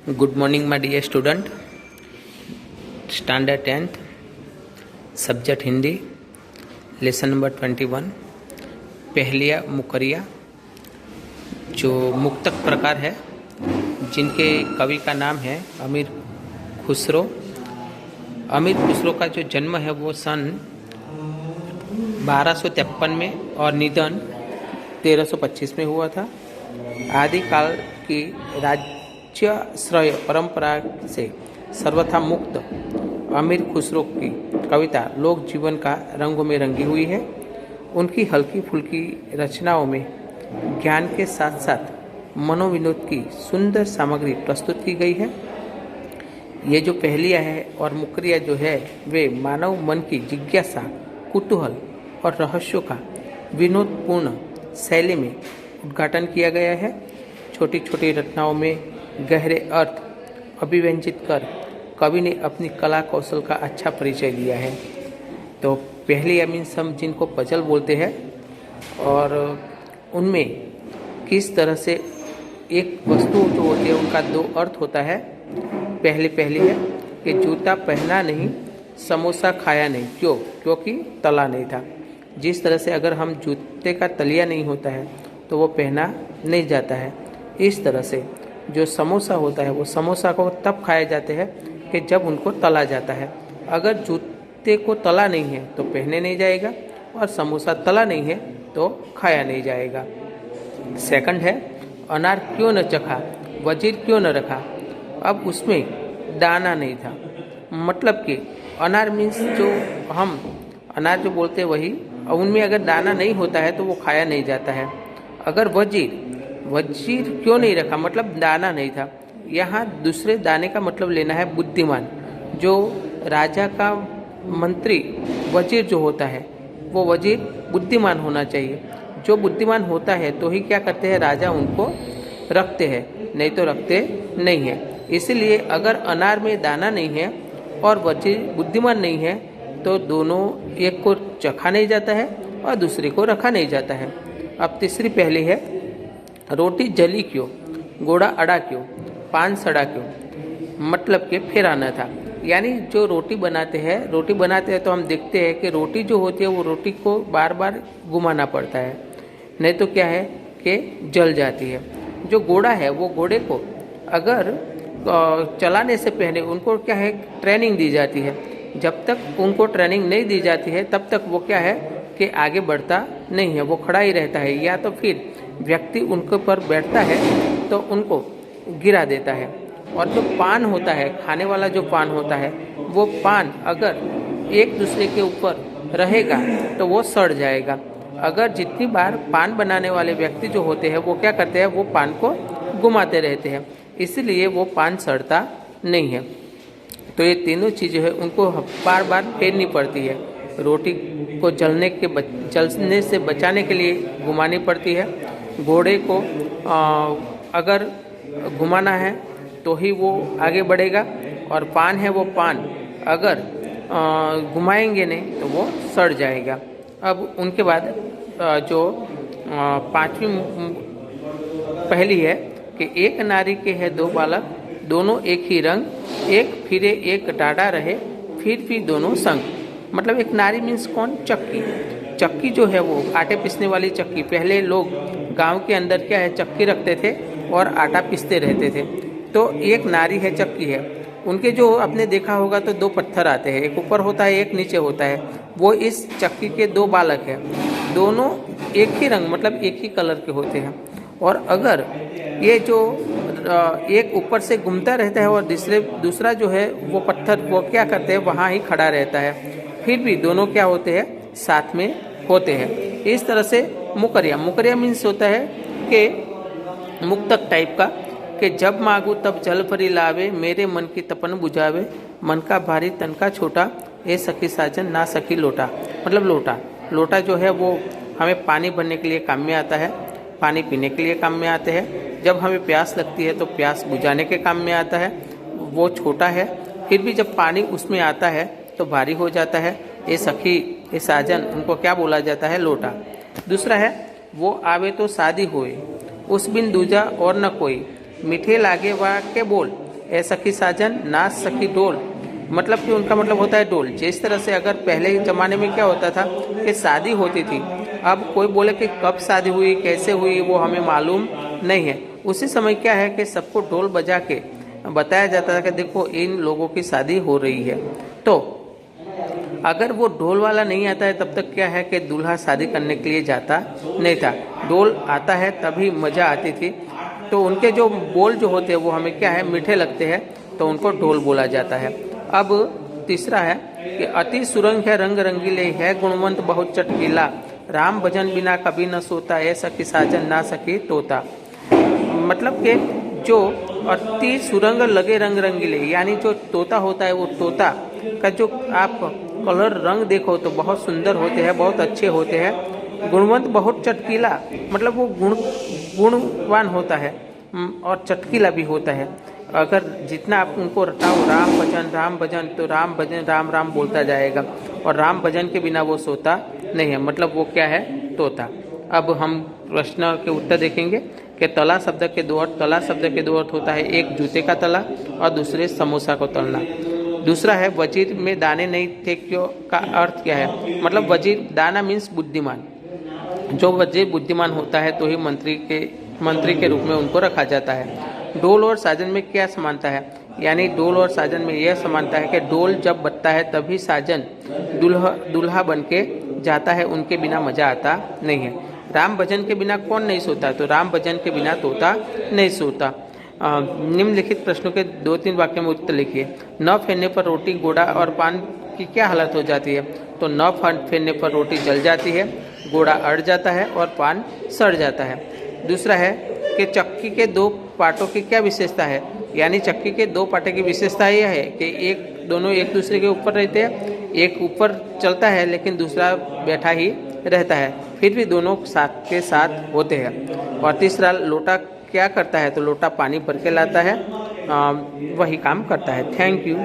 Good morning, my dear student. Standard 10th, subject Hindi, lesson number 21, पहलिया मुकरिया, जो मुक्तक प्रकार है, जिनके कवि का नाम है अमीर खुसरो। अमीर खुसरो का जो जन्म है वो सन 1253 में और निधन 1325 में हुआ था। आदिकाल की राज्याश्रय परंपरा से सर्वथा मुक्त अमीर खुसरो की कविता लोक जीवन का रंगों में रंगी हुई है। उनकी हल्की फुल्की रचनाओं में ज्ञान के साथ साथ मनोविनोद की सुंदर सामग्री प्रस्तुत की गई है। ये जो पहलिया है और मुकरिया जो है वे मानव मन की जिज्ञासा, कुतूहल और रहस्यों का विनोदपूर्ण शैली में उद्घाटन किया गया है। छोटी छोटी रचनाओं में गहरे अर्थ अभिव्यंजित कर कवि ने अपनी कला कौशल का अच्छा परिचय दिया है। तो पहलिया मीन्स हम जिनको पजल बोलते हैं, और उनमें किस तरह से एक वस्तु जो होती है उनका दो अर्थ होता है। पहली है कि जूता पहना नहीं, समोसा खाया नहीं। क्योंकि तला नहीं था। जिस तरह से अगर हम जूते का तलिया नहीं होता है तो वो पहना नहीं जाता है, इस तरह से जो समोसा होता है वो समोसा को तब खाया जाते हैं कि जब उनको तला जाता है। अगर जूते को तला नहीं है तो पहने नहीं जाएगा, और समोसा तला नहीं है तो खाया नहीं जाएगा। सेकंड है अनार क्यों न चखा, वजीर क्यों न रखा। अब उसमें दाना नहीं था। मतलब कि अनार मीन्स जो हम अनार जो बोलते हैं वही, उनमें अगर दाना नहीं होता है तो वो खाया नहीं जाता है। अगर वजीर क्यों नहीं रखा, मतलब दाना नहीं था। यहाँ दूसरे दाने का मतलब लेना है बुद्धिमान। जो राजा का मंत्री वजीर जो होता है वो वजीर बुद्धिमान होना चाहिए। जो बुद्धिमान होता है तो ही क्या करते हैं, राजा उनको रखते हैं, नहीं तो रखते नहीं है। इसलिए अगर अनार में दाना नहीं है और वजीर बुद्धिमान नहीं है तो दोनों, एक को चखा नहीं जाता है और दूसरे को रखा नहीं जाता है। अब तीसरी पहली है रोटी जली क्यों, घोड़ा अड़ा क्यों, पान सड़ा क्यों। मतलब कि फिर आना था। यानी जो रोटी बनाते हैं तो हम देखते हैं कि रोटी जो होती है वो रोटी को बार बार घुमाना पड़ता है, नहीं तो क्या है कि जल जाती है। जो घोड़ा है वो घोड़े को अगर चलाने से पहले उनको क्या है, ट्रेनिंग दी जाती है। जब तक उनको ट्रेनिंग नहीं दी जाती है तब तक वो क्या है कि आगे बढ़ता नहीं है, वो खड़ा ही रहता है। या तो फिर व्यक्ति उनके ऊपर बैठता है तो उनको गिरा देता है। और जो पान होता है, खाने वाला जो पान होता है, वो पान अगर एक दूसरे के ऊपर रहेगा तो वो सड़ जाएगा। अगर जितनी बार पान बनाने वाले व्यक्ति जो होते हैं वो क्या करते हैं, वो पान को घुमाते रहते हैं, इसलिए वो पान सड़ता नहीं है। तो ये तीनों चीज़ें हैं उनको बार बार फेरनी पड़ती है। रोटी को जलने से बचाने के लिए घुमानी पड़ती है। घोड़े को अगर घुमाना है तो ही वो आगे बढ़ेगा, और पान है वो पान अगर घुमाएंगे नहीं तो वो सड़ जाएगा। अब उनके बाद जो पांचवी पहली है कि एक नारी के है दो बालक, दोनों एक ही रंग, एक फिरे एक डाढ़ा रहे, फिर दोनों संग। मतलब एक नारी मीन्स कौन, चक्की जो है वो आटे पीसने वाली चक्की। पहले लोग गांव के अंदर क्या है चक्की रखते थे और आटा पीसते रहते थे। तो एक नारी है, चक्की है। उनके जो आपने देखा होगा तो दो पत्थर आते हैं, एक ऊपर होता है एक नीचे होता है। वो इस चक्की के दो बालक हैं, दोनों एक ही रंग मतलब एक ही कलर के होते हैं। और अगर ये जो एक ऊपर से घूमता रहता है और दूसरा जो है वो पत्थर वो क्या करते हैं, वहाँ ही खड़ा रहता है, फिर भी दोनों क्या होते हैं, साथ में होते हैं। इस तरह से मुकरिया मीन्स होता है कि मुक्तक टाइप का, कि जब मांगू तब जल भरी लावे, मेरे मन की तपन बुझावे, मन का भारी तन का छोटा, ए सखी साजन ना सखी लोटा। मतलब लोटा जो है वो हमें पानी भरने के लिए काम में आता है, पानी पीने के लिए काम में आते हैं। जब हमें प्यास लगती है तो प्यास बुझाने के काम में आता है, वो छोटा है। फिर भी जब पानी उसमें आता है तो भारी हो जाता है। ये सखी, ये साजन, उनको क्या बोला जाता है, लोटा। दूसरा है वो आवे तो शादी होए, उस बिन दूजा और न कोई, मीठे लागे वा के बोल, ए सखी साजन नाच सखी ढोल, मतलब कि उनका मतलब होता है ढोल। जिस तरह से अगर पहले ज़माने में क्या होता था कि शादी होती थी, अब कोई बोले कि कब शादी हुई कैसे हुई वो हमें मालूम नहीं है, उसी समय क्या है कि सबको ढोल बजा के बताया जाता था कि देखो इन लोगों की शादी हो रही है। तो अगर वो ढोल वाला नहीं आता है तब तक क्या है कि दूल्हा शादी करने के लिए जाता नहीं था। ढोल आता है तभी मज़ा आती थी। तो उनके जो बोल जो होते हैं वो हमें क्या है मीठे लगते हैं, तो उनको ढोल बोला जाता है। अब तीसरा है कि अति सुरंग है रंग रंगीले, है गुणवंत बहुत चटकीला, राम भजन बिना कभी न सोता, है सखी साजन ना सखी तोता। मतलब कि जो अति सुरंग लगे रंग रंगीले, यानी जो तोता होता है वो तोता का जो आप कलर रंग देखो तो बहुत सुंदर होते हैं, बहुत अच्छे होते हैं। गुणवंत बहुत चटकीला, मतलब वो गुणवान होता है और चटकीला भी होता है। अगर जितना आप उनको रटाओ राम भजन तो राम भजन राम राम बोलता जाएगा, और राम भजन के बिना वो सोता नहीं है, मतलब वो क्या है तोता। अब हम प्रश्न के उत्तर देखेंगे कि तला शब्द के दो अर्थ। तला शब्द के दो अर्थ होता है, एक जूते का तला और दूसरे समोसा को तलना। दूसरा है वजीर में दाने नहीं थे क्यों का अर्थ क्या है, मतलब वजीर दाना मीन्स बुद्धिमान, जो वजीर बुद्धिमान होता है तो ही मंत्री के रूप में उनको रखा जाता है। डोल और साजन में क्या समानता है, यानी डोल और साजन में यह समानता है कि डोल जब बजता है तभी साजन दूल्हा बन के जाता है, उनके बिना मजा आता नहीं है। राम भजन के बिना कौन नहीं सोता, तो राम भजन के बिना तोता नहीं सोता। निम्नलिखित प्रश्नों के 2-3 वाक्य में उत्तर लिखिए। न फेरने पर रोटी गोड़ा और पान की क्या हालत हो जाती है, तो न फेरने पर रोटी जल जाती है, गोड़ा अड़ जाता है और पान सड़ जाता है। दूसरा है कि चक्की के दो पाटों की क्या विशेषता है, यानी चक्की के दो पाटे की विशेषता यह है कि दोनों एक दूसरे के ऊपर रहते हैं, एक ऊपर चलता है लेकिन दूसरा बैठा ही रहता है, फिर भी दोनों साथ के साथ होते हैं। और तीसरा लोटा क्या करता है, तो लोटा पानी भर के लाता है, वही काम करता है। Thank you.